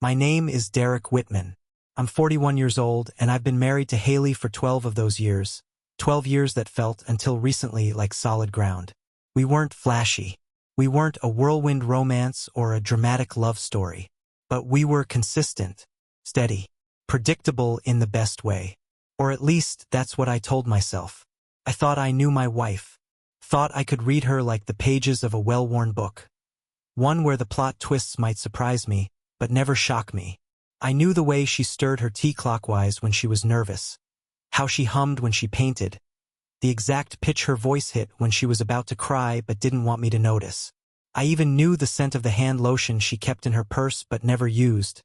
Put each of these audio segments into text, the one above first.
My name is Derek Whitman. I'm 41 years old, and I've been married to Haley for 12 of those years. 12 years that felt, until recently, like solid ground. We weren't flashy. We weren't a whirlwind romance or a dramatic love story. But we were consistent, steady, predictable in the best way. Or at least, that's what I told myself. I thought I knew my wife. Thought I could read her like the pages of a well-worn book. One where the plot twists might surprise me, but never shock me. I knew the way she stirred her tea clockwise when she was nervous, how she hummed when she painted, the exact pitch her voice hit when she was about to cry but didn't want me to notice. I even knew the scent of the hand lotion she kept in her purse but never used,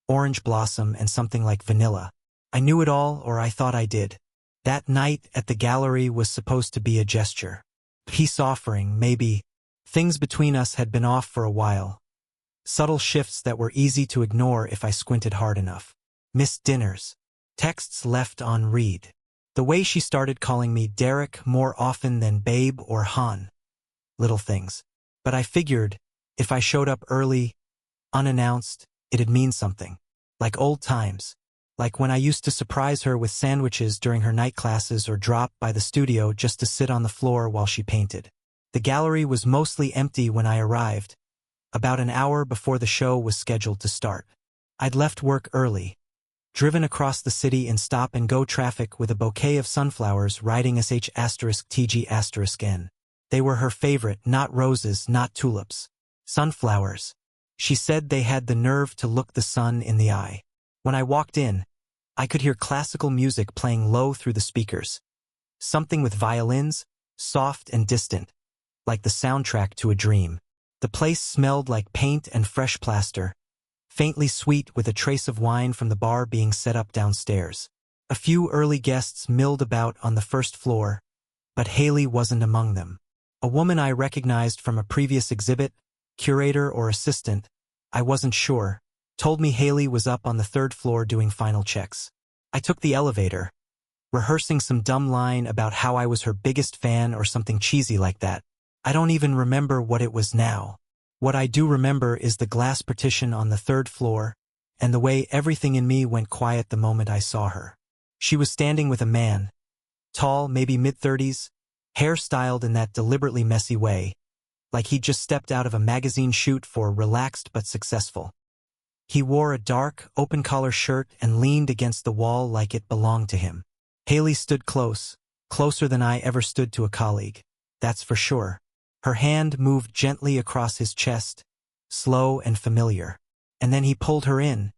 orange blossom and something like vanilla. I knew it all, or I thought I did. That night at the gallery was supposed to be a gesture. Peace offering, maybe. Things between us had been off for a while. Subtle shifts that were easy to ignore if I squinted hard enough. Missed dinners. Texts left on read. The way she started calling me Derek more often than Babe or Han. Little things. But I figured, if I showed up early, unannounced, it'd mean something. Like old times. Like when I used to surprise her with sandwiches during her night classes or drop by the studio just to sit on the floor while she painted. The gallery was mostly empty when I arrived, about an hour before the show was scheduled to start. I'd left work early, driven across the city in stop-and-go traffic with a bouquet of sunflowers riding sh*TG*N. They were her favorite, not roses, not tulips. Sunflowers. She said they had the nerve to look the sun in the eye. When I walked in, I could hear classical music playing low through the speakers. Something with violins, soft and distant, like the soundtrack to a dream. The place smelled like paint and fresh plaster, faintly sweet with a trace of wine from the bar being set up downstairs. A few early guests milled about on the first floor, but Haley wasn't among them. A woman I recognized from a previous exhibit, curator or assistant, I wasn't sure, told me Haley was up on the third floor doing final checks. I took the elevator, rehearsing some dumb line about how I was her biggest fan or something cheesy like that. I don't even remember what it was now. What I do remember is the glass partition on the third floor, and the way everything in me went quiet the moment I saw her. She was standing with a man, tall, maybe mid-30s, hair styled in that deliberately messy way, like he'd just stepped out of a magazine shoot for Relaxed but Successful. He wore a dark, open-collar shirt and leaned against the wall like it belonged to him. Haley stood close, closer than I ever stood to a colleague, that's for sure. Her hand moved gently across his chest, slow and familiar. And then he pulled her in,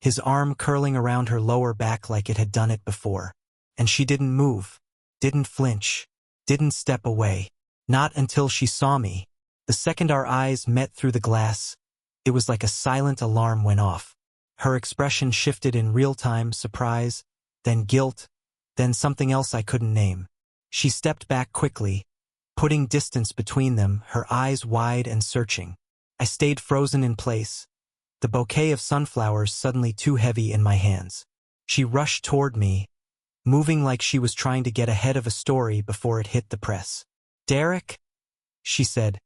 his arm curling around her lower back like it had done it before. And she didn't move, didn't flinch, didn't step away. Not until she saw me. The second our eyes met through the glass, it was like a silent alarm went off. Her expression shifted in real time, surprise, then guilt, then something else I couldn't name. She stepped back quickly, putting distance between them, her eyes wide and searching. I stayed frozen in place, the bouquet of sunflowers suddenly too heavy in my hands. She rushed toward me, moving like she was trying to get ahead of a story before it hit the press. "Derek?" she said,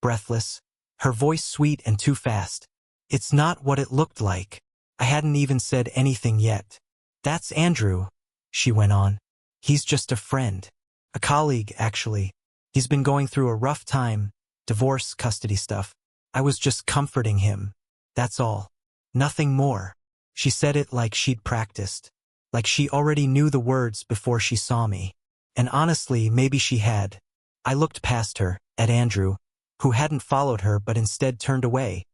breathless, her voice sweet and too fast. "It's not what it looked like." I hadn't even said anything yet. "That's Andrew," she went on. "He's just a friend. A colleague, actually. He's been going through a rough time, divorce, custody stuff. I was just comforting him. That's all. Nothing more." She said it like she'd practiced, like she already knew the words before she saw me. And honestly, maybe she had. I looked past her, at Andrew, who hadn't followed her but instead turned away.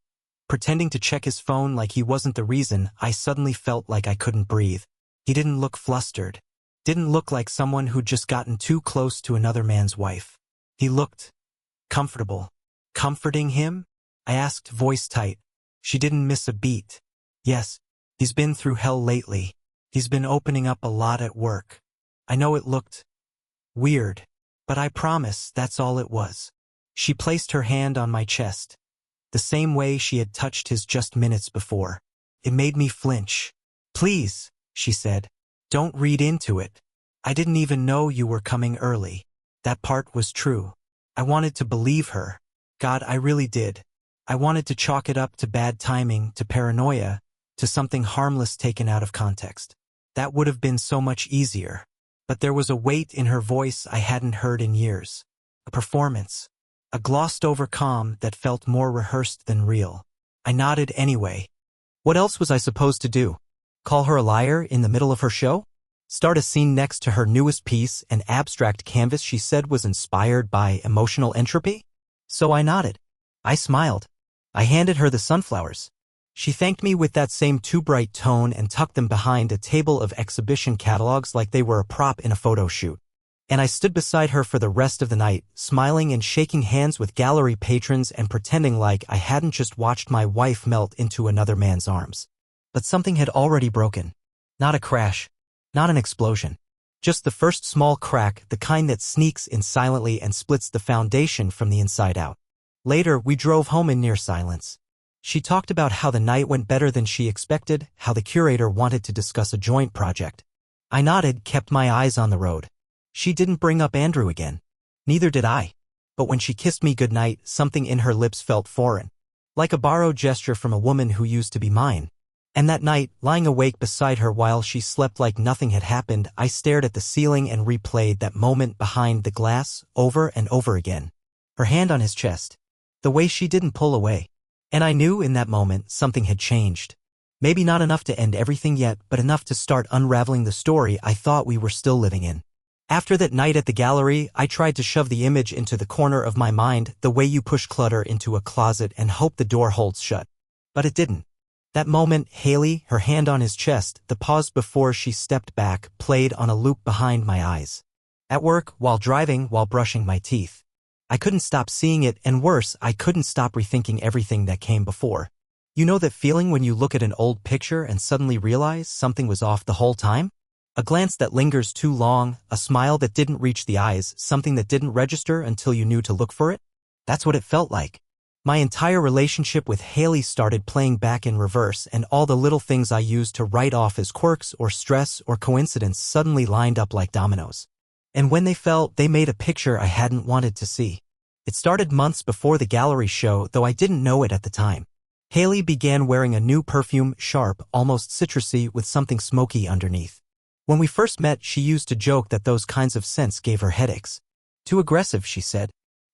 Pretending to check his phone like he wasn't the reason, I suddenly felt like I couldn't breathe. He didn't look flustered. Didn't look like someone who'd just gotten too close to another man's wife. He looked comfortable. Comforting him? I asked, voice tight. She didn't miss a beat. "Yes, he's been through hell lately. He's been opening up a lot at work. I know it looked weird, but I promise that's all it was." She placed her hand on my chest, the same way she had touched his just minutes before. It made me flinch. "Please," she said, "don't read into it. I didn't even know you were coming early." That part was true. I wanted to believe her. God, I really did. I wanted to chalk it up to bad timing, to paranoia, to something harmless taken out of context. That would have been so much easier. But there was a weight in her voice I hadn't heard in years. A performance. A glossed-over calm that felt more rehearsed than real. I nodded anyway. What else was I supposed to do? Call her a liar in the middle of her show? Start a scene next to her newest piece, an abstract canvas she said was inspired by emotional entropy? So I nodded. I smiled. I handed her the sunflowers. She thanked me with that same too-bright tone and tucked them behind a table of exhibition catalogs like they were a prop in a photo shoot. And I stood beside her for the rest of the night, smiling and shaking hands with gallery patrons and pretending like I hadn't just watched my wife melt into another man's arms. But something had already broken. Not a crash. Not an explosion. Just the first small crack, the kind that sneaks in silently and splits the foundation from the inside out. Later, we drove home in near silence. She talked about how the night went better than she expected, how the curator wanted to discuss a joint project. I nodded, kept my eyes on the road. She didn't bring up Andrew again. Neither did I. But when she kissed me goodnight, something in her lips felt foreign. Like a borrowed gesture from a woman who used to be mine. And that night, lying awake beside her while she slept like nothing had happened, I stared at the ceiling and replayed that moment behind the glass, over and over again. Her hand on his chest. The way she didn't pull away. And I knew in that moment something had changed. Maybe not enough to end everything yet, but enough to start unraveling the story I thought we were still living in. After that night at the gallery, I tried to shove the image into the corner of my mind, the way you push clutter into a closet and hope the door holds shut. But it didn't. That moment, Haley, her hand on his chest, the pause before she stepped back, played on a loop behind my eyes. At work, while driving, while brushing my teeth. I couldn't stop seeing it, and worse, I couldn't stop rethinking everything that came before. You know that feeling when you look at an old picture and suddenly realize something was off the whole time? A glance that lingers too long, a smile that didn't reach the eyes, something that didn't register until you knew to look for it? That's what it felt like. My entire relationship with Haley started playing back in reverse, and all the little things I used to write off as quirks or stress or coincidence suddenly lined up like dominoes. And when they fell, they made a picture I hadn't wanted to see. It started months before the gallery show, though I didn't know it at the time. Haley began wearing a new perfume, sharp, almost citrusy, with something smoky underneath. When we first met, she used to joke that those kinds of scents gave her headaches. Too aggressive, she said.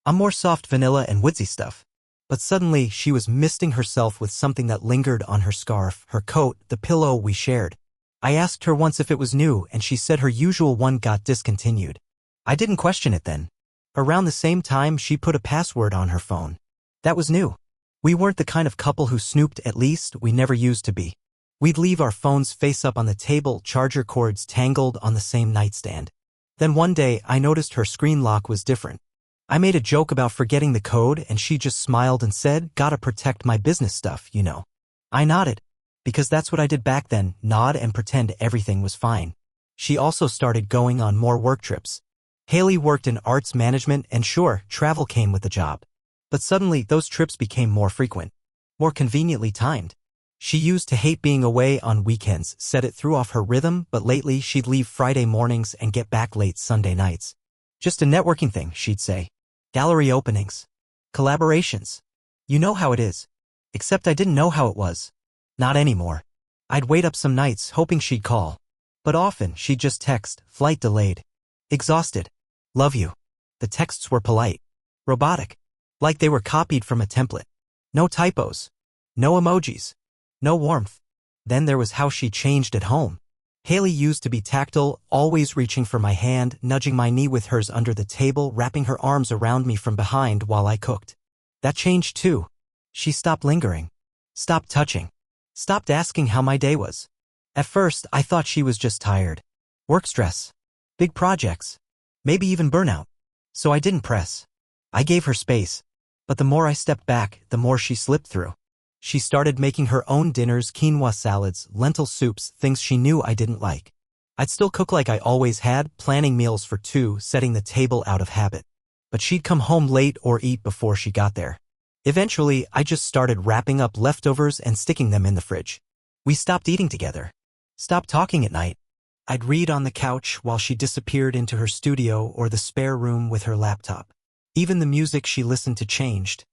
I'm more soft vanilla and woodsy stuff. But suddenly, she was misting herself with something that lingered on her scarf, her coat, the pillow we shared. I asked her once if it was new, and she said her usual one got discontinued. I didn't question it then. Around the same time, she put a password on her phone. That was new. We weren't the kind of couple who snooped, at least we never used to be. We'd leave our phones face up on the table, charger cords tangled on the same nightstand. Then one day, I noticed her screen lock was different. I made a joke about forgetting the code, and she just smiled and said, "Gotta protect my business stuff, you know." I nodded. Because that's what I did back then, nod and pretend everything was fine. She also started going on more work trips. Haley worked in arts management, and sure, travel came with the job. But suddenly, those trips became more frequent. More conveniently timed. She used to hate being away on weekends, said it threw off her rhythm, but lately she'd leave Friday mornings and get back late Sunday nights. Just a networking thing, she'd say. Gallery openings. Collaborations. You know how it is. Except I didn't know how it was. Not anymore. I'd wait up some nights hoping she'd call. But often she'd just text, "Flight delayed. Exhausted. Love you." The texts were polite. Robotic. Like they were copied from a template. No typos. No emojis. No warmth. Then there was how she changed at home. Haley used to be tactile, always reaching for my hand, nudging my knee with hers under the table, wrapping her arms around me from behind while I cooked. That changed too. She stopped lingering. Stopped touching. Stopped asking how my day was. At first, I thought she was just tired. Work stress. Big projects. Maybe even burnout. So I didn't press. I gave her space. But the more I stepped back, the more she slipped through. She started making her own dinners, quinoa salads, lentil soups, things she knew I didn't like. I'd still cook like I always had, planning meals for two, setting the table out of habit. But she'd come home late or eat before she got there. Eventually, I just started wrapping up leftovers and sticking them in the fridge. We stopped eating together. Stopped talking at night. I'd read on the couch while she disappeared into her studio or the spare room with her laptop. Even the music she listened to changed.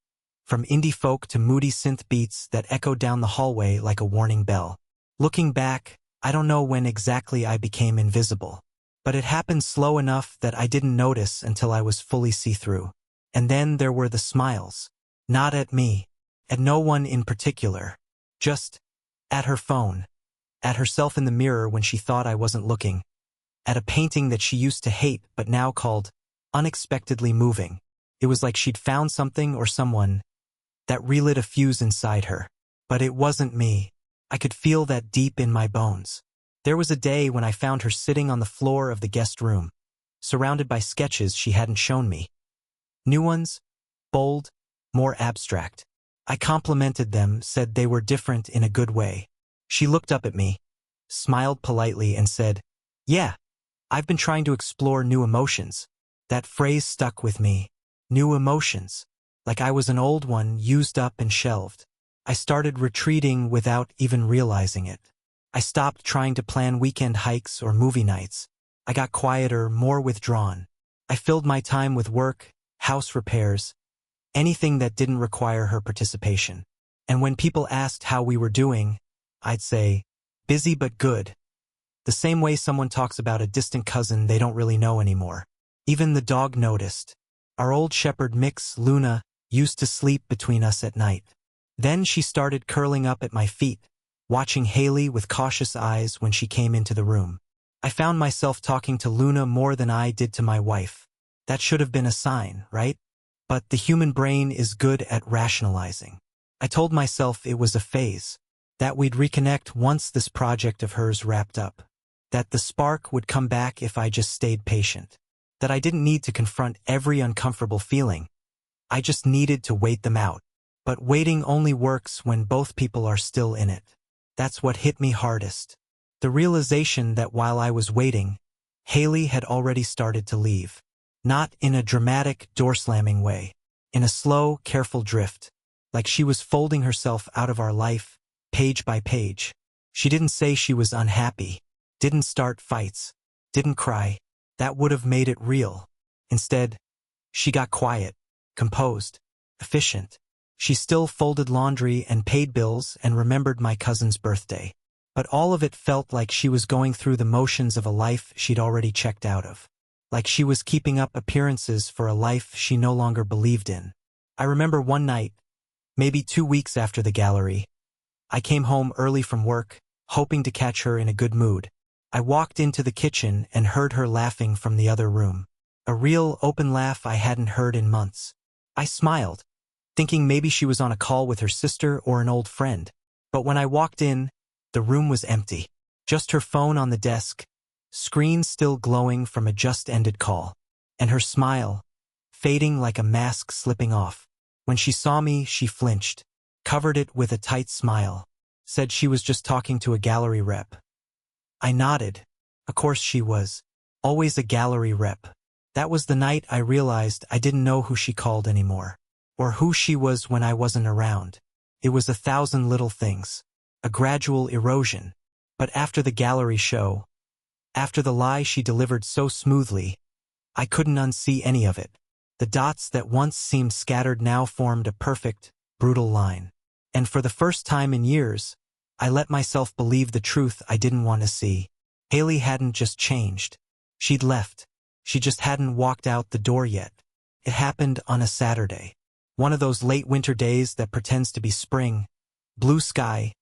From indie folk to moody synth beats that echoed down the hallway like a warning bell. Looking back, I don't know when exactly I became invisible. But it happened slow enough that I didn't notice until I was fully see-through. And then there were the smiles. Not at me. At no one in particular. Just at her phone. At herself in the mirror when she thought I wasn't looking. At a painting that she used to hate but now called unexpectedly moving. It was like she'd found something or someone that relit a fuse inside her. But it wasn't me. I could feel that deep in my bones. There was a day when I found her sitting on the floor of the guest room, surrounded by sketches she hadn't shown me. New ones, bold, more abstract. I complimented them, said they were different in a good way. She looked up at me, smiled politely and said, "Yeah, I've been trying to explore new emotions." That phrase stuck with me. New emotions. Like I was an old one used up and shelved. I started retreating without even realizing it. I stopped trying to plan weekend hikes or movie nights. I got quieter, more withdrawn. I filled my time with work, house repairs, anything that didn't require her participation. And when people asked how we were doing, I'd say, busy but good. The same way someone talks about a distant cousin they don't really know anymore. Even the dog noticed. Our old shepherd mix, Luna, used to sleep between us at night. Then she started curling up at my feet, watching Haley with cautious eyes when she came into the room. I found myself talking to Luna more than I did to my wife. That should have been a sign, right? But the human brain is good at rationalizing. I told myself it was a phase, that we'd reconnect once this project of hers wrapped up, that the spark would come back if I just stayed patient, that I didn't need to confront every uncomfortable feeling. I just needed to wait them out. But waiting only works when both people are still in it. That's what hit me hardest. The realization that while I was waiting, Haley had already started to leave. Not in a dramatic, door-slamming way. In a slow, careful drift. Like she was folding herself out of our life, page by page. She didn't say she was unhappy. Didn't start fights. Didn't cry. That would have made it real. Instead, she got quiet, composed, efficient. She still folded laundry and paid bills and remembered my cousin's birthday. But all of it felt like she was going through the motions of a life she'd already checked out of. Like she was keeping up appearances for a life she no longer believed in. I remember one night, maybe 2 weeks after the gallery, I came home early from work, hoping to catch her in a good mood. I walked into the kitchen and heard her laughing from the other room. A real, open laugh I hadn't heard in months. I smiled, thinking maybe she was on a call with her sister or an old friend. But when I walked in, the room was empty. Just her phone on the desk, screen still glowing from a just-ended call. And her smile, fading like a mask slipping off. When she saw me, she flinched, covered it with a tight smile, said she was just talking to a gallery rep. I nodded. Of course she was. Always a gallery rep. That was the night I realized I didn't know who she called anymore. Or who she was when I wasn't around. It was 1,000 little things. A gradual erosion. But after the gallery show, after the lie she delivered so smoothly, I couldn't unsee any of it. The dots that once seemed scattered now formed a perfect, brutal line. And for the first time in years, I let myself believe the truth I didn't want to see. Haley hadn't just changed. She'd left. She just hadn't walked out the door yet. It happened on a Saturday. One of those late winter days that pretends to be spring. Blue sky,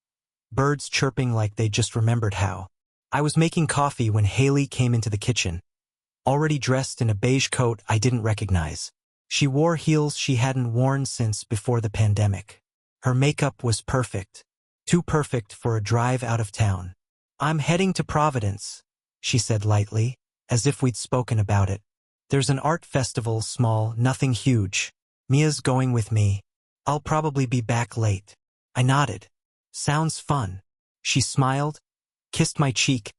birds chirping like they just remembered how. I was making coffee when Haley came into the kitchen, already dressed in a beige coat I didn't recognize. She wore heels she hadn't worn since before the pandemic. Her makeup was perfect. Too perfect for a drive out of town. "I'm heading to Providence," she said lightly, as if we'd spoken about it. "There's an art festival, small, nothing huge. Mia's going with me. I'll probably be back late." I nodded. "Sounds fun." She smiled, kissed my cheek,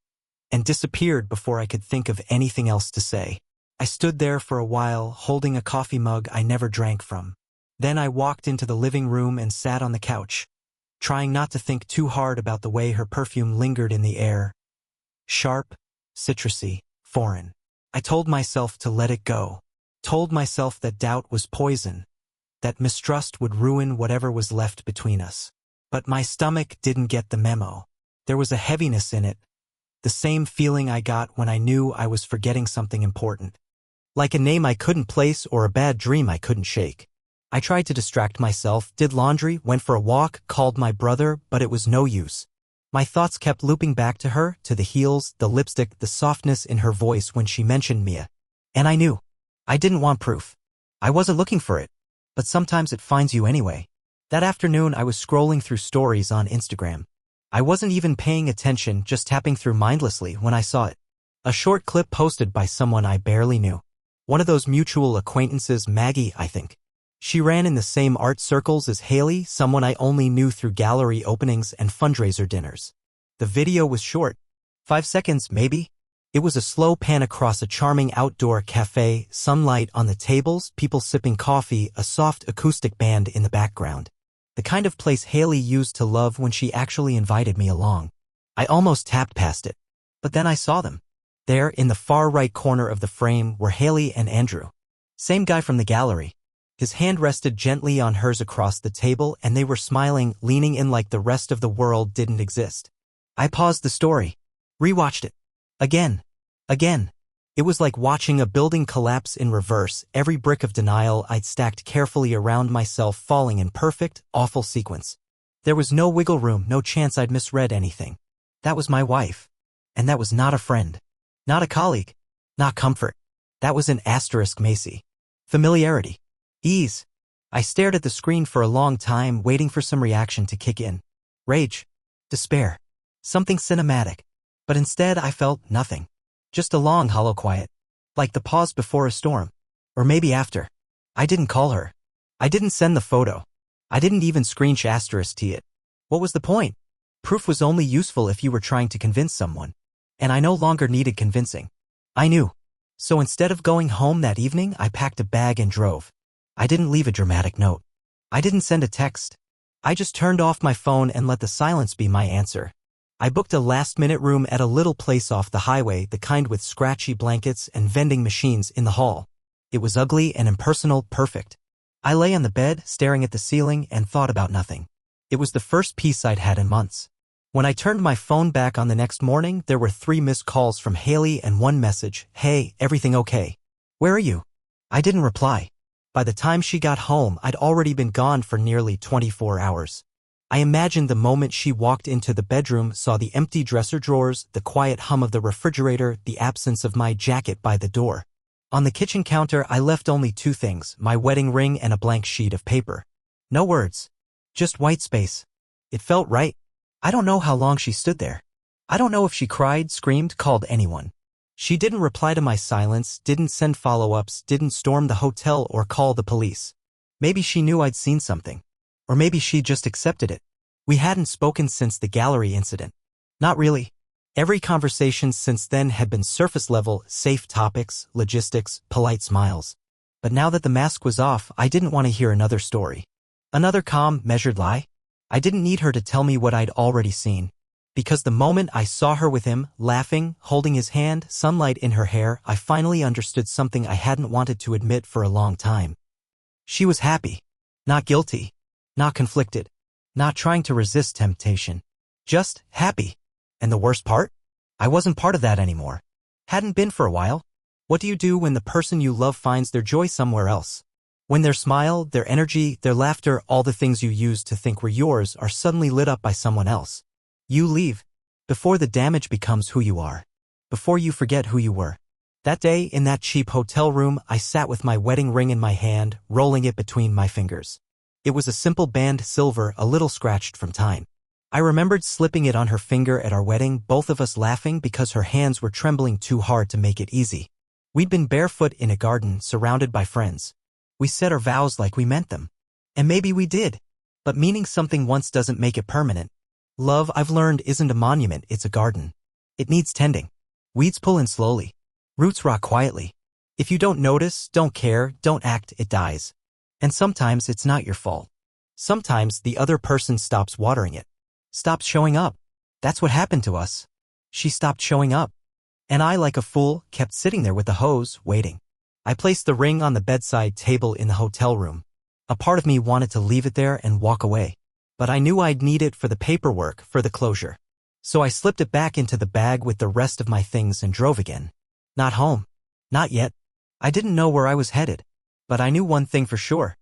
and disappeared before I could think of anything else to say. I stood there for a while, holding a coffee mug I never drank from. Then I walked into the living room and sat on the couch, trying not to think too hard about the way her perfume lingered in the air. Sharp, citrusy, foreign. I told myself to let it go. Told myself that doubt was poison, that mistrust would ruin whatever was left between us. But my stomach didn't get the memo. There was a heaviness in it, the same feeling I got when I knew I was forgetting something important. Like a name I couldn't place or a bad dream I couldn't shake. I tried to distract myself, did laundry, went for a walk, called my brother, but it was no use. My thoughts kept looping back to her, to the heels, the lipstick, the softness in her voice when she mentioned Mia. And I knew. I didn't want proof. I wasn't looking for it. But sometimes it finds you anyway. That afternoon I was scrolling through stories on Instagram. I wasn't even paying attention, just tapping through mindlessly when I saw it. A short clip posted by someone I barely knew. One of those mutual acquaintances, Maggie, I think. She ran in the same art circles as Haley, someone I only knew through gallery openings and fundraiser dinners. The video was short. 5 seconds, maybe? It was a slow pan across a charming outdoor cafe, sunlight on the tables, people sipping coffee, a soft acoustic band in the background. The kind of place Haley used to love when she actually invited me along. I almost tapped past it. But then I saw them. There, in the far right corner of the frame, were Haley and Andrew. Same guy from the gallery. His hand rested gently on hers across the table, and they were smiling, leaning in like the rest of the world didn't exist. I paused the story. Rewatched it. Again. It was like watching a building collapse in reverse, every brick of denial I'd stacked carefully around myself falling in perfect, awful sequence. There was no wiggle room, no chance I'd misread anything. That was my wife. And that was not a friend. Not a colleague. Not comfort. That was an asterisk Macy. Familiarity. Ease. I stared at the screen for a long time, waiting for some reaction to kick in. Rage. Despair. Something cinematic. But instead I felt nothing. Just a long, hollow quiet. Like the pause before a storm. Or maybe after. I didn't call her. I didn't send the photo. I didn't even screenshot asterisk it. What was the point? Proof was only useful if you were trying to convince someone. And I no longer needed convincing. I knew. So instead of going home that evening, I packed a bag and drove. I didn't leave a dramatic note. I didn't send a text. I just turned off my phone and let the silence be my answer. I booked a last-minute room at a little place off the highway, the kind with scratchy blankets and vending machines in the hall. It was ugly and impersonal, perfect. I lay on the bed, staring at the ceiling, and thought about nothing. It was the first peace I'd had in months. When I turned my phone back on the next morning, there were 3 missed calls from Haley and 1 message, "Hey, everything okay? Where are you?" I didn't reply. By the time she got home, I'd already been gone for nearly 24 hours. I imagined the moment she walked into the bedroom, saw the empty dresser drawers, the quiet hum of the refrigerator, the absence of my jacket by the door. On the kitchen counter, I left only 2 things, my wedding ring and a blank sheet of paper. No words. Just white space. It felt right. I don't know how long she stood there. I don't know if she cried, screamed, called anyone. She didn't reply to my silence, didn't send follow-ups, didn't storm the hotel or call the police. Maybe she knew I'd seen something. Or maybe she just accepted it. We hadn't spoken since the gallery incident. Not really. Every conversation since then had been surface-level, safe topics, logistics, polite smiles. But now that the mask was off, I didn't want to hear another story. Another calm, measured lie. I didn't need her to tell me what I'd already seen. Because the moment I saw her with him, laughing, holding his hand, sunlight in her hair, I finally understood something I hadn't wanted to admit for a long time. She was happy. Not guilty. Not conflicted. Not trying to resist temptation. Just happy. And the worst part? I wasn't part of that anymore. Hadn't been for a while. What do you do when the person you love finds their joy somewhere else? When their smile, their energy, their laughter, all the things you used to think were yours are suddenly lit up by someone else. You leave. Before the damage becomes who you are. Before you forget who you were. That day, in that cheap hotel room, I sat with my wedding ring in my hand, rolling it between my fingers. It was a simple band, silver, a little scratched from time. I remembered slipping it on her finger at our wedding, both of us laughing because her hands were trembling too hard to make it easy. We'd been barefoot in a garden, surrounded by friends. We said our vows like we meant them. And maybe we did. But meaning something once doesn't make it permanent. Love, I've learned, isn't a monument, it's a garden. It needs tending. Weeds pull in slowly. Roots rot quietly. If you don't notice, don't care, don't act, it dies. And sometimes it's not your fault. Sometimes the other person stops watering it. Stops showing up. That's what happened to us. She stopped showing up. And I, like a fool, kept sitting there with the hose, waiting. I placed the ring on the bedside table in the hotel room. A part of me wanted to leave it there and walk away. But I knew I'd need it for the paperwork, for the closure. So I slipped it back into the bag with the rest of my things and drove again. Not home. Not yet. I didn't know where I was headed. But I knew one thing for sure.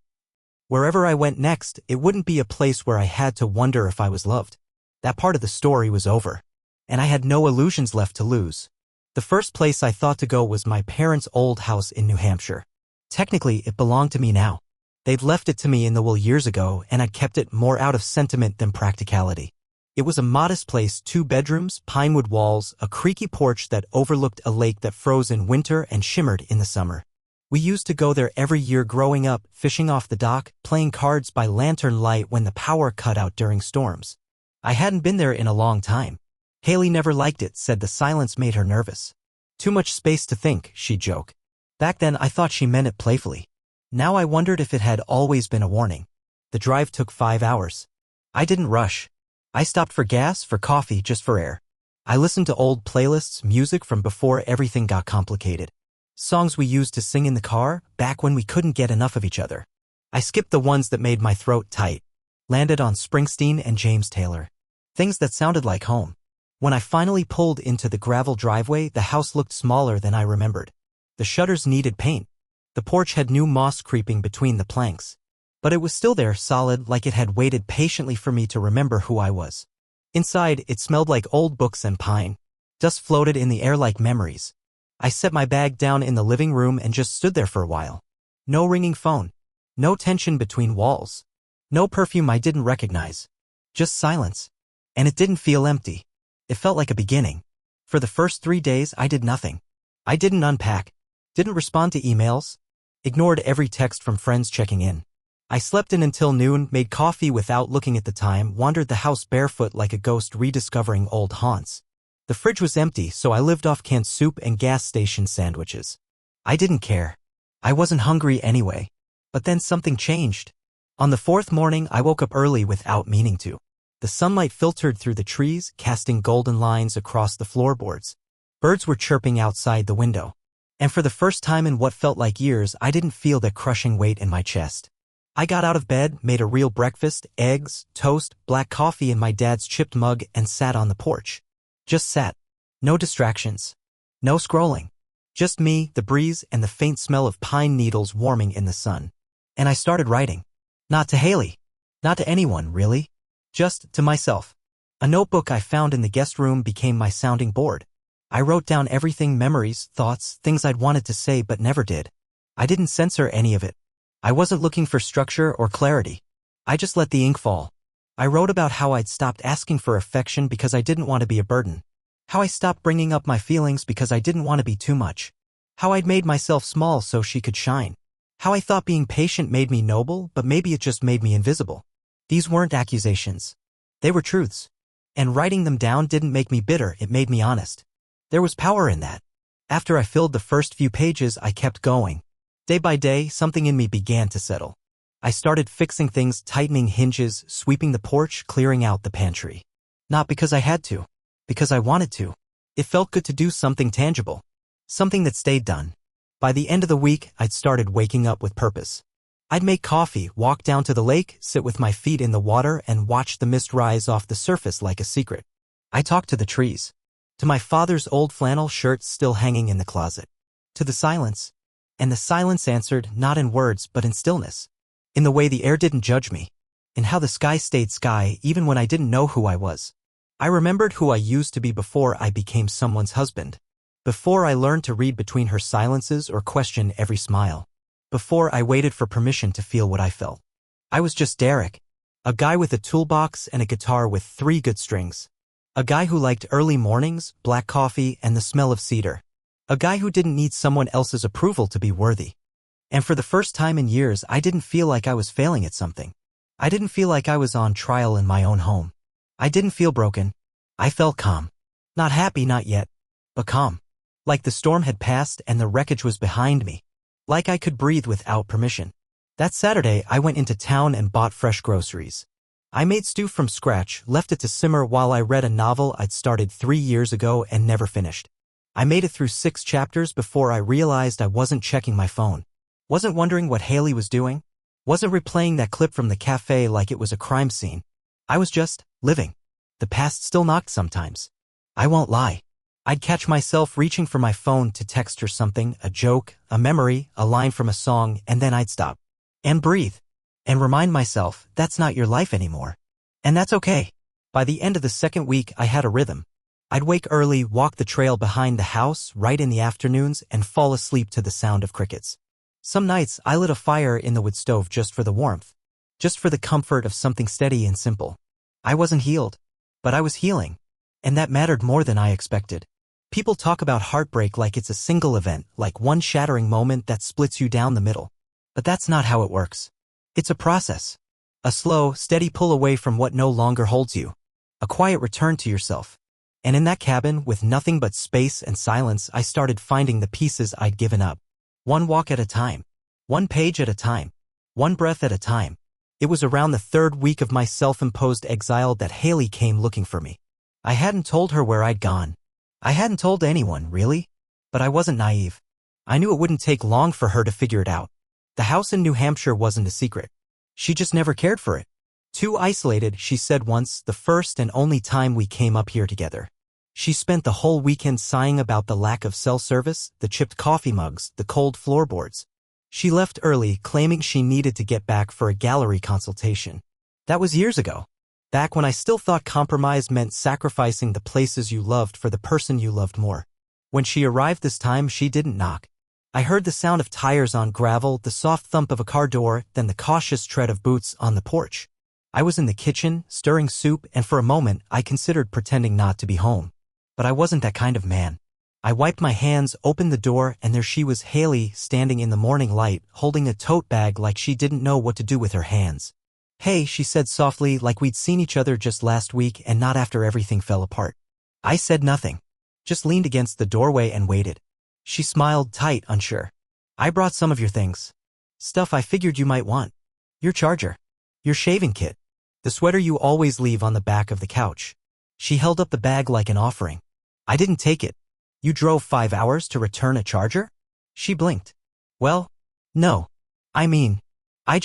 Wherever I went next, it wouldn't be a place where I had to wonder if I was loved. That part of the story was over. And I had no illusions left to lose. The first place I thought to go was my parents' old house in New Hampshire. Technically, it belonged to me now. They'd left it to me in the will years ago, and I'd kept it more out of sentiment than practicality. It was a modest place, 2 bedrooms, pinewood walls, a creaky porch that overlooked a lake that froze in winter and shimmered in the summer. We used to go there every year growing up, fishing off the dock, playing cards by lantern light when the power cut out during storms. I hadn't been there in a long time. Haley never liked it, said the silence made her nervous. Too much space to think, she'd joke. Back then I thought she meant it playfully. Now I wondered if it had always been a warning. The drive took 5 hours. I didn't rush. I stopped for gas, for coffee, just for air. I listened to old playlists, music from before everything got complicated. Songs we used to sing in the car, back when we couldn't get enough of each other. I skipped the ones that made my throat tight. Landed on Springsteen and James Taylor. Things that sounded like home. When I finally pulled into the gravel driveway, the house looked smaller than I remembered. The shutters needed paint. The porch had new moss creeping between the planks. But it was still there, solid, like it had waited patiently for me to remember who I was. Inside, it smelled like old books and pine. Dust floated in the air like memories. I set my bag down in the living room and just stood there for a while. No ringing phone. No tension between walls. No perfume I didn't recognize. Just silence. And it didn't feel empty. It felt like a beginning. For the first 3 days, I did nothing. I didn't unpack. Didn't respond to emails. Ignored every text from friends checking in. I slept in until noon, made coffee without looking at the time, wandered the house barefoot like a ghost rediscovering old haunts. The fridge was empty, so I lived off canned soup and gas station sandwiches. I didn't care. I wasn't hungry anyway. But then something changed. On the 4th morning, I woke up early without meaning to. The sunlight filtered through the trees, casting golden lines across the floorboards. Birds were chirping outside the window. And for the first time in what felt like years, I didn't feel that crushing weight in my chest. I got out of bed, made a real breakfast, eggs, toast, black coffee in my dad's chipped mug, and sat on the porch. Just sat. No distractions. No scrolling. Just me, the breeze, and the faint smell of pine needles warming in the sun. And I started writing. Not to Haley. Not to anyone, really. Just to myself. A notebook I found in the guest room became my sounding board. I wrote down everything, memories, thoughts, things I'd wanted to say but never did. I didn't censor any of it. I wasn't looking for structure or clarity. I just let the ink fall. I wrote about how I'd stopped asking for affection because I didn't want to be a burden. How I stopped bringing up my feelings because I didn't want to be too much. How I'd made myself small so she could shine. How I thought being patient made me noble, but maybe it just made me invisible. These weren't accusations. They were truths. And writing them down didn't make me bitter, it made me honest. There was power in that. After I filled the first few pages, I kept going. Day by day, something in me began to settle. I started fixing things, tightening hinges, sweeping the porch, clearing out the pantry. Not because I had to. Because I wanted to. It felt good to do something tangible. Something that stayed done. By the end of the week, I'd started waking up with purpose. I'd make coffee, walk down to the lake, sit with my feet in the water, and watch the mist rise off the surface like a secret. I talked to the trees. To my father's old flannel shirt still hanging in the closet. To the silence. And the silence answered, not in words, but in stillness. In the way the air didn't judge me. In how the sky stayed sky even when I didn't know who I was. I remembered who I used to be before I became someone's husband. Before I learned to read between her silences or question every smile. Before I waited for permission to feel what I felt. I was just Derek. A guy with a toolbox and a guitar with 3 good strings. A guy who liked early mornings, black coffee, and the smell of cedar. A guy who didn't need someone else's approval to be worthy. And for the first time in years, I didn't feel like I was failing at something. I didn't feel like I was on trial in my own home. I didn't feel broken. I felt calm. Not happy, not yet, but calm. Like the storm had passed and the wreckage was behind me. Like I could breathe without permission. That Saturday, I went into town and bought fresh groceries. I made stew from scratch, left it to simmer while I read a novel I'd started 3 years ago and never finished. I made it through 6 chapters before I realized I wasn't checking my phone. Wasn't wondering what Haley was doing. Wasn't replaying that clip from the cafe like it was a crime scene. I was just living. the past still knocked sometimes. I won't lie. I'd catch myself reaching for my phone to text her something, a joke, a memory, a line from a song, and then I'd stop. And breathe. And remind myself, that's not your life anymore. And that's okay. By the end of the second week, I had a rhythm. I'd wake early, walk the trail behind the house, right in the afternoons, and fall asleep to the sound of crickets. Some nights, I lit a fire in the wood stove just for the warmth. Just for the comfort of something steady and simple. I wasn't healed. But I was healing. And that mattered more than I expected. People talk about heartbreak like it's a single event, like one shattering moment that splits you down the middle. But that's not how it works. It's a process. A slow, steady pull away from what no longer holds you. A quiet return to yourself. And in that cabin, with nothing but space and silence, I started finding the pieces I'd given up. One walk at a time. One page at a time. One breath at a time. It was around the third week of my self-imposed exile that Haley came looking for me. I hadn't told her where I'd gone. I hadn't told anyone, really. But I wasn't naive. I knew it wouldn't take long for her to figure it out. The house in New Hampshire wasn't a secret. She just never cared for it. Too isolated, she said once, the first and only time we came up here together. She spent the whole weekend sighing about the lack of cell service, the chipped coffee mugs, the cold floorboards. She left early, claiming she needed to get back for a gallery consultation. That was years ago. Back when I still thought compromise meant sacrificing the places you loved for the person you loved more. When she arrived this time, she didn't knock. I heard the sound of tires on gravel, the soft thump of a car door, then the cautious tread of boots on the porch. I was in the kitchen, stirring soup, and for a moment, I considered pretending not to be home. But I wasn't that kind of man. I wiped my hands, opened the door, and there she was, Haley, standing in the morning light, holding a tote bag like she didn't know what to do with her hands. Hey, she said softly, like we'd seen each other just last week and not after everything fell apart. I said nothing. Just leaned against the doorway and waited. She smiled, tight, unsure. I brought some of your things. Stuff I figured you might want. Your charger. Your shaving kit. The sweater you always leave on the back of the couch. She held up the bag like an offering. I didn't take it. You drove 5 hours to return a charger? She blinked. Well, no. I mean, I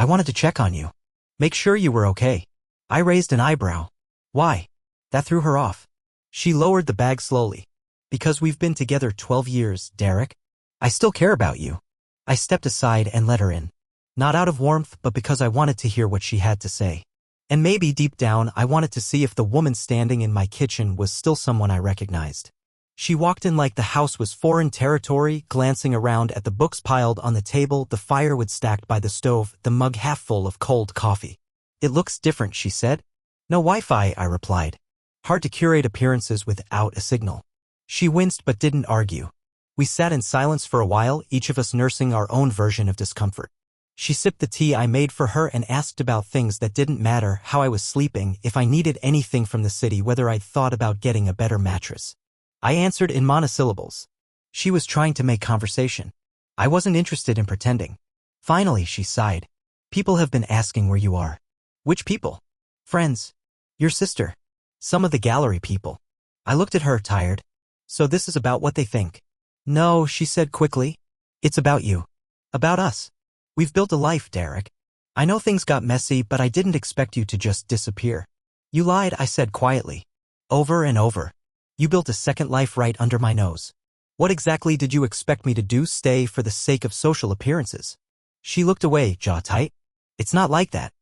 wanted to check on you. Make sure you were okay. I raised an eyebrow. Why? That threw her off. She lowered the bag slowly. Because we've been together 12 years, Derek. I still care about you. I stepped aside and let her in. Not out of warmth, but because I wanted to hear what she had to say. And maybe deep down, I wanted to see if the woman standing in my kitchen was still someone I recognized. She walked in like the house was foreign territory, glancing around at the books piled on the table, the firewood stacked by the stove, the mug half full of cold coffee. It looks different, she said. No Wi-Fi, I replied. Hard to curate appearances without a signal. She winced but didn't argue. We sat in silence for a while, each of us nursing our own version of discomfort. She sipped the tea I made for her and asked about things that didn't matter, how I was sleeping, if I needed anything from the city, whether I'd thought about getting a better mattress. I answered in monosyllables. She was trying to make conversation. I wasn't interested in pretending. Finally, she sighed. People have been asking where you are. Which people? Friends. Your sister. Some of the gallery people. I looked at her, tired. So this is about what they think. No, she said quickly. It's about you. About us. We've built a life, Derek. I know things got messy, but I didn't expect you to just disappear. You lied, I said quietly. Over and over. You built a second life right under my nose. What exactly did you expect me to do, stay for the sake of social appearances? She looked away, jaw tight. It's not like that.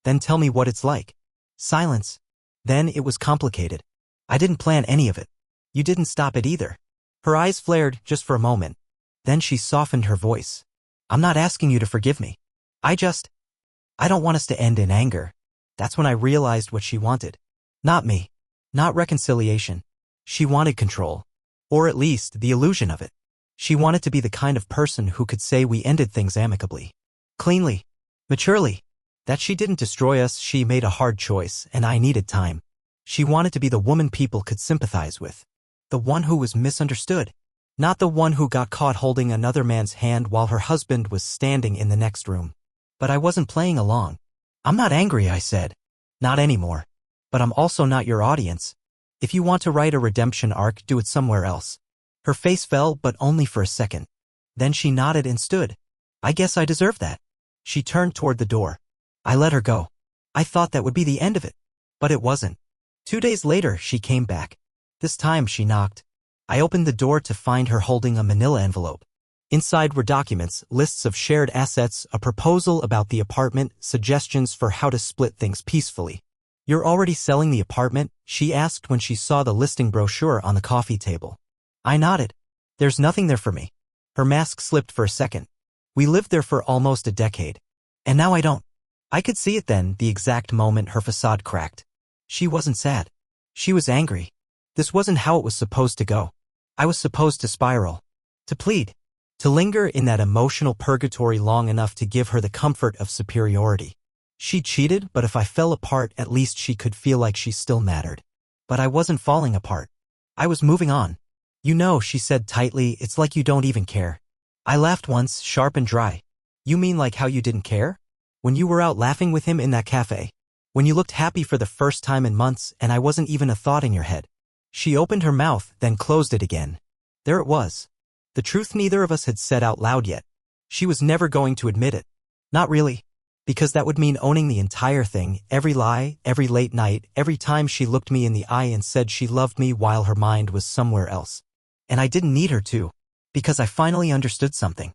Then tell me what it's like. Silence. Then it was complicated. I didn't plan any of it. You didn't stop it either. Her eyes flared just for a moment. Then she softened her voice. I'm not asking you to forgive me. I don't want us to end in anger. That's when I realized what she wanted. Not me. Not reconciliation. She wanted control. Or at least the illusion of it. She wanted to be the kind of person who could say we ended things amicably. Cleanly. Maturely. That she didn't destroy us, she made a hard choice, and I needed time. She wanted to be the woman people could sympathize with. The one who was misunderstood. Not the one who got caught holding another man's hand while her husband was standing in the next room. But I wasn't playing along. I'm not angry, I said. Not anymore. But I'm also not your audience. If you want to write a redemption arc, do it somewhere else. Her face fell, but only for a second. Then she nodded and stood. I guess I deserve that. She turned toward the door. I let her go. I thought that would be the end of it. But it wasn't. 2 days later, she came back. This time, she knocked. I opened the door to find her holding a manila envelope. Inside were documents, lists of shared assets, a proposal about the apartment, suggestions for how to split things peacefully. "You're already selling the apartment?" she asked when she saw the listing brochure on the coffee table. I nodded. "There's nothing there for me." Her mask slipped for a second. "We lived there for almost a decade. And now I don't." I could see it then, the exact moment her facade cracked. She wasn't sad. She was angry. This wasn't how it was supposed to go. I was supposed to spiral. To plead. To linger in that emotional purgatory long enough to give her the comfort of superiority. She cheated, but if I fell apart, at least she could feel like she still mattered. But I wasn't falling apart. I was moving on. "You know," she said tightly, "it's like you don't even care." I laughed once, sharp and dry. "You mean like how you didn't care? When you were out laughing with him in that cafe? When you looked happy for the first time in months and I wasn't even a thought in your head?" She opened her mouth, then closed it again. There it was. The truth neither of us had said out loud yet. She was never going to admit it. Not really. Because that would mean owning the entire thing, every lie, every late night, every time she looked me in the eye and said she loved me while her mind was somewhere else. And I didn't need her to. Because I finally understood something.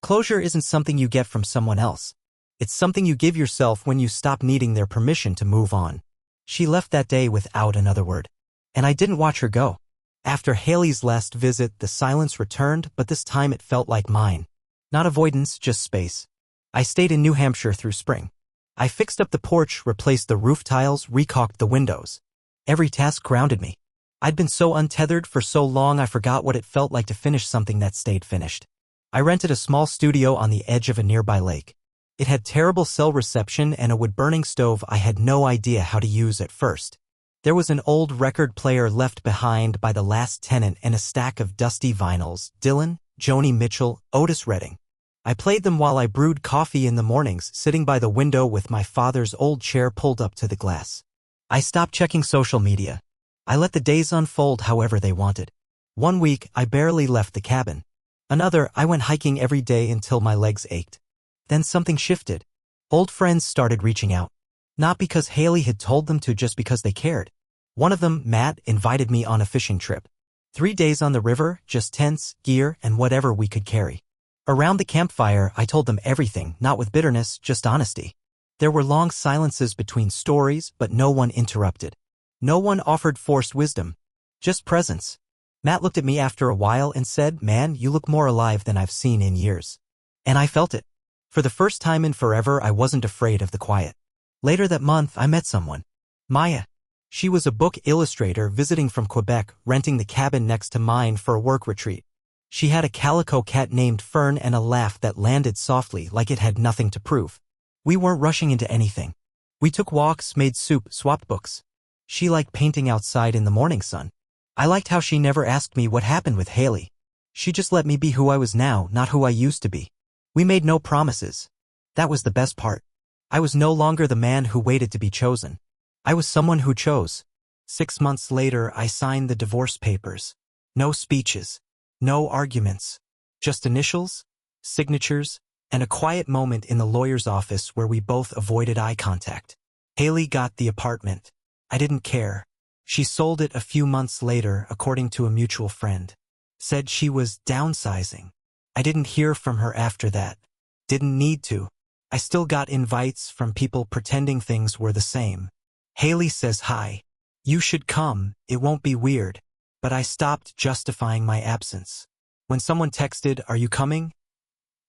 Closure isn't something you get from someone else. It's something you give yourself when you stop needing their permission to move on. She left that day without another word. And I didn't watch her go. After Haley's last visit, the silence returned, but this time it felt like mine. Not avoidance, just space. I stayed in New Hampshire through spring. I fixed up the porch, replaced the roof tiles, recaulked the windows. Every task grounded me. I'd been so untethered for so long I forgot what it felt like to finish something that stayed finished. I rented a small studio on the edge of a nearby lake. It had terrible cell reception and a wood-burning stove I had no idea how to use at first. There was an old record player left behind by the last tenant and a stack of dusty vinyls, Dylan, Joni Mitchell, Otis Redding. I played them while I brewed coffee in the mornings, sitting by the window with my father's old chair pulled up to the glass. I stopped checking social media. I let the days unfold however they wanted. One week, I barely left the cabin. Another, I went hiking every day until my legs ached. Then something shifted. Old friends started reaching out. Not because Haley had told them to, just because they cared. One of them, Matt, invited me on a fishing trip. 3 days on the river, just tents, gear, and whatever we could carry. Around the campfire, I told them everything, not with bitterness, just honesty. There were long silences between stories, but no one interrupted. No one offered forced wisdom. Just presence. Matt looked at me after a while and said, "Man, you look more alive than I've seen in years." And I felt it. For the first time in forever, I wasn't afraid of the quiet. Later that month, I met someone. Maya. She was a book illustrator visiting from Quebec, renting the cabin next to mine for a work retreat. She had a calico cat named Fern and a laugh that landed softly like it had nothing to prove. We weren't rushing into anything. We took walks, made soup, swapped books. She liked painting outside in the morning sun. I liked how she never asked me what happened with Haley. She just let me be who I was now, not who I used to be. We made no promises. That was the best part. I was no longer the man who waited to be chosen. I was someone who chose. 6 months later, I signed the divorce papers. No speeches. No arguments. Just initials, signatures, and a quiet moment in the lawyer's office where we both avoided eye contact. Haley got the apartment. I didn't care. She sold it a few months later, according to a mutual friend. Said she was downsizing. I didn't hear from her after that. Didn't need to. I still got invites from people pretending things were the same. Haley says hi. You should come, it won't be weird. But I stopped justifying my absence. When someone texted, "Are you coming?"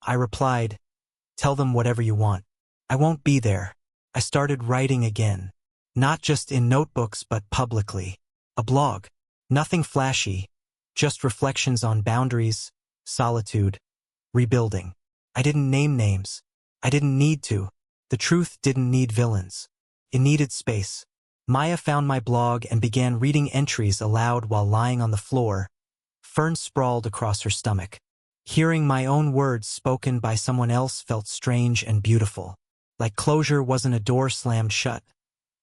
I replied, "Tell them whatever you want. I won't be there." I started writing again. Not just in notebooks but publicly. A blog. Nothing flashy. Just reflections on boundaries, solitude, rebuilding. I didn't name names. I didn't need to. The truth didn't need villains. It needed space. Maya found my blog and began reading entries aloud while lying on the floor. Fern sprawled across her stomach. Hearing my own words spoken by someone else felt strange and beautiful. Like closure wasn't a door slammed shut,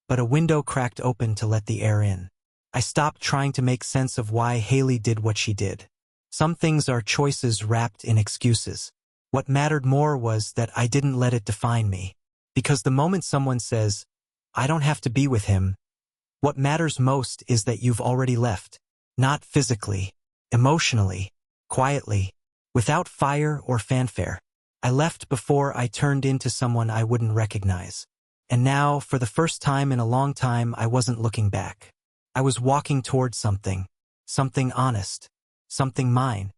but a window cracked open to let the air in. I stopped trying to make sense of why Haley did what she did. Some things are choices wrapped in excuses. What mattered more was that I didn't let it define me. Because the moment someone says, I don't have to be with him. What matters most is that you've already left. Not physically, emotionally, quietly, without fire or fanfare. I left before I turned into someone I wouldn't recognize. And now, for the first time in a long time, I wasn't looking back. I was walking towards something honest, something mine.